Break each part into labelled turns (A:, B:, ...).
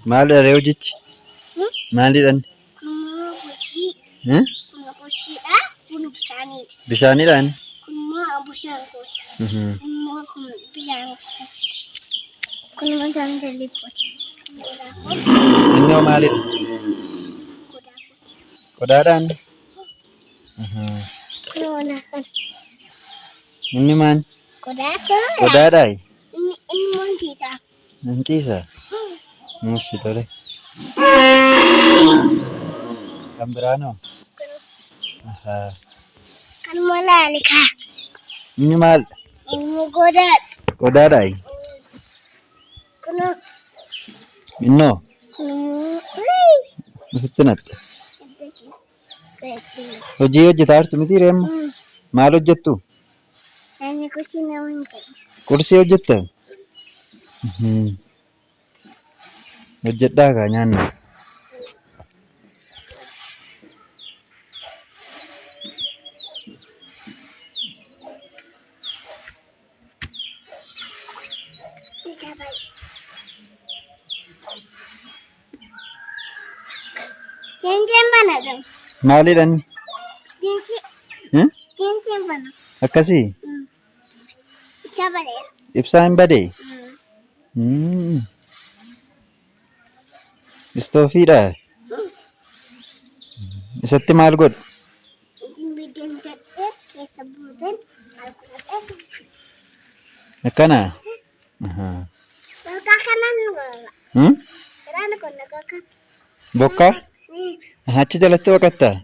A: Maal dha hojichi? Maalidhaan?
B: Kunimmoo hojii.
A: Hmm?
B: Kun hojiidha. Kun bishaanidha.
A: Bishaanidhaan?
B: Kunimmoo bishaan kooti.
A: Mhm.
B: Kunimmoo kun bishaan kooti. Kunimmoo kan jalli kooti.
A: Inni hoo maalidha?
B: Godaa kooti.
A: Qodaadhaan? Mhm.
B: Kunoo laafan.
A: Inni maal?
B: Godaa kooti.
A: Qodaadhaayi?
B: Inni montiidha.
A: Hanqiisa? Mushi tole. Kan biraanoo? Ahaa.
B: Kanuma laali kaa.
A: Inni maalidha?
B: Inni godaadha.
A: Qodaadhaayi?
B: Kunoo.
A: Innoo?
B: Kunimmoo.
A: Ofitti natte? Hojii hojjetaa jirtu miti reemma? Maal hojjettu?
B: Ani kushii nama hin ta'e.
A: Qursii hojjetta? Mhm. Hojjedhaa kaa nyaanna.
B: Isa baay'ee. Jeenjeen bana dha.
A: Maalidhaan?
B: Jeenjeen bana.
A: Akkasii?
B: Isa bareeda.
A: Ibsaa hin badee? Istoofiidha? Isatti maal godhu?
B: Biddeen gadhee keessa buuteen alkuudhee.
A: Akkanaa? Ahaa.
B: Bakka kanaan nu godha. Karaan kun nagaa kan.
A: Bokkaa? Achi jalatti baqattaa?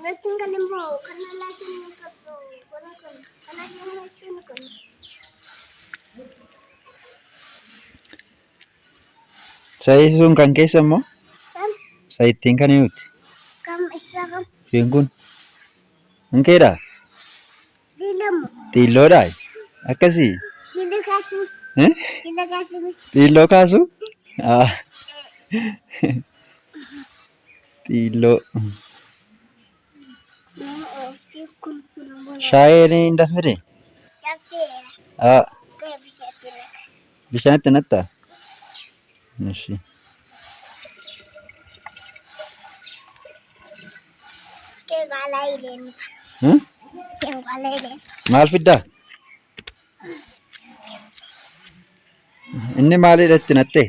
B: Natti kan immoo kan laatiin nu qabdu godha kun kan laatiin nu kun.
A: Sayii sun kan keessa immoo?
B: Kan
A: Sayittiin kan eenyuti?
B: kam isa kam
A: Isheen kun? Hanqeedhaa?
B: diilamu
A: Xiilloodhaa? Akkasii?
B: diila kaasuu
A: Eh?
B: diila kaasuu
A: Xiilloo kaasuu? Xiilloo.
B: kun bola
A: Shaayeen hin danfine?
B: yapteera kaya bishaatti naka
A: Bishaanitti nattaa? Ishi.
B: kaya baalaa ileen kaya baalaa ileen
A: Maal fiddaa? Inni maalidha itti nattee?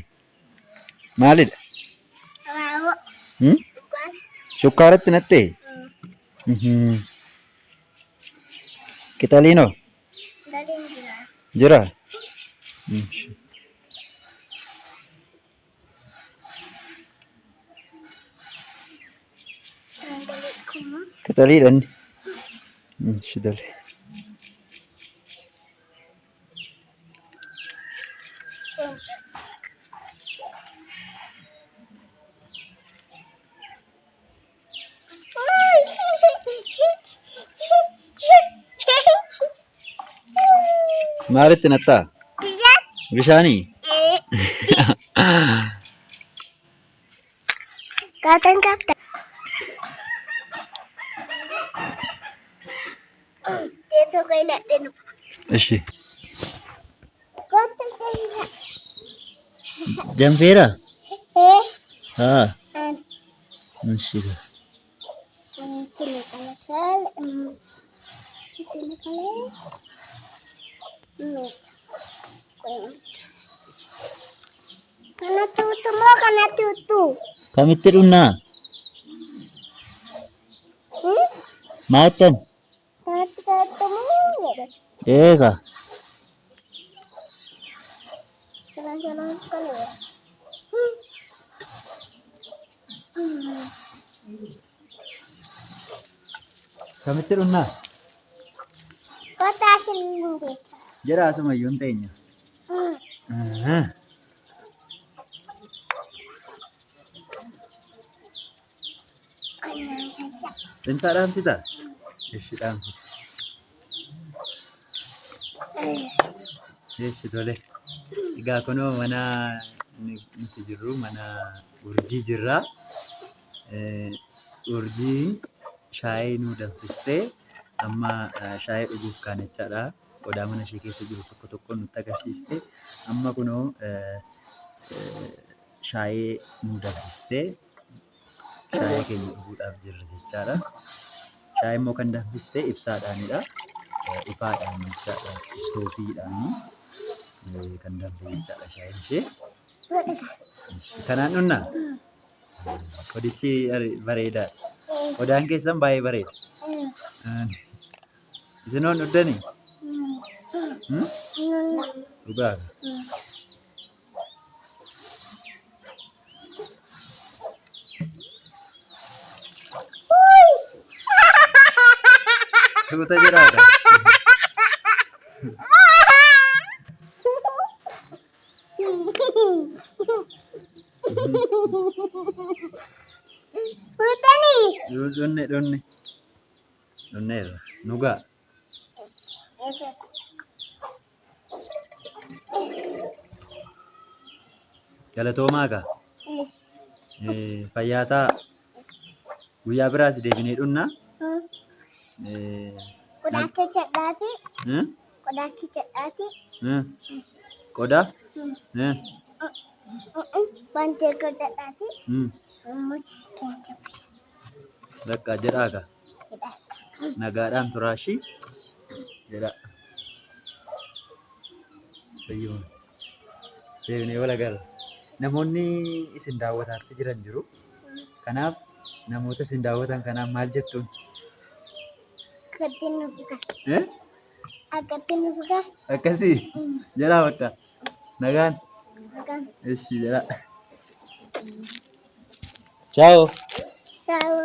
A: Maalidha?
B: waawo dhugaan
A: Shukkaaratti nattee? Qixaliinoo?
B: galiin jira
A: Jira?
B: galii kuma
A: Qixaliidha inni? Ishi dole. Maalitti nattaa? Bishaanii?
B: Kaatan kapta. Teessoo koo ilaalee nu.
A: Ishi.
B: Kaatan koo
A: Janfeera?
B: Haa.
A: Ishi.
B: Kini kana sal. Kini kana. Kana tutu mo kana tutu.
A: Kamitti dhunnaa? Maattan?
B: Kana tutu mo.
A: Eega.
B: Jalan-jalan sekali ya.
A: Kamitti dhunnaa?
B: Kota sendiri.
A: Jira asumayyuu hin teenya. Tinsaa dhaamsitaa? Ishi dhaamsi. Ishi tole. Egaa kunoo mana nuti jirru mana urjii jirra. Urjiin shaayii nu danfistee amma shaayii dhuguuf kan jechaadha. qodaa mana ishee keessa jiru tokko tokko nutti agarsiiste. Amma kunoo shaayee nu danfistee shaayee keenya dhuguudhaaf jirra jechaadha. Shaayee immoo kan danfistee ibsaadhaanidha. Ifaadhaan jechaadha. Istoofiidhaanii kan danfe jechaadha shaayeen ishee. Kanaan dhunnaa? Qodichi bareedaadha. Qodaan keessan baay'ee bareeda. Isinoon dhuddanii? Dhugaa. Suuta jiraata. Dhunneerra. Nugaa. Galatoomaa kaa. Fayyaa ta'a. Guyyaa biraas deebinee dhunnaa.
B: Qodaa keechadhaati. Qodaa keechadhaati.
A: Qodaa?
B: Wantee keechadhaati.
A: Bakka jedhaa kaa. Nagaadhaan turaashii jedha. Deebinee wal agarra. Namoonni isin daawwataatti jiran jiru. Kanaaf namoota isin daawwatan kanaaf maal jettuun?
B: Akkatti nu bugaa. Akkatti nu bugaa.
A: Akkasii jedhaa bakka. Nagaan.
B: Nagaan.
A: Ishi jedha. Ciao.
B: Ciao.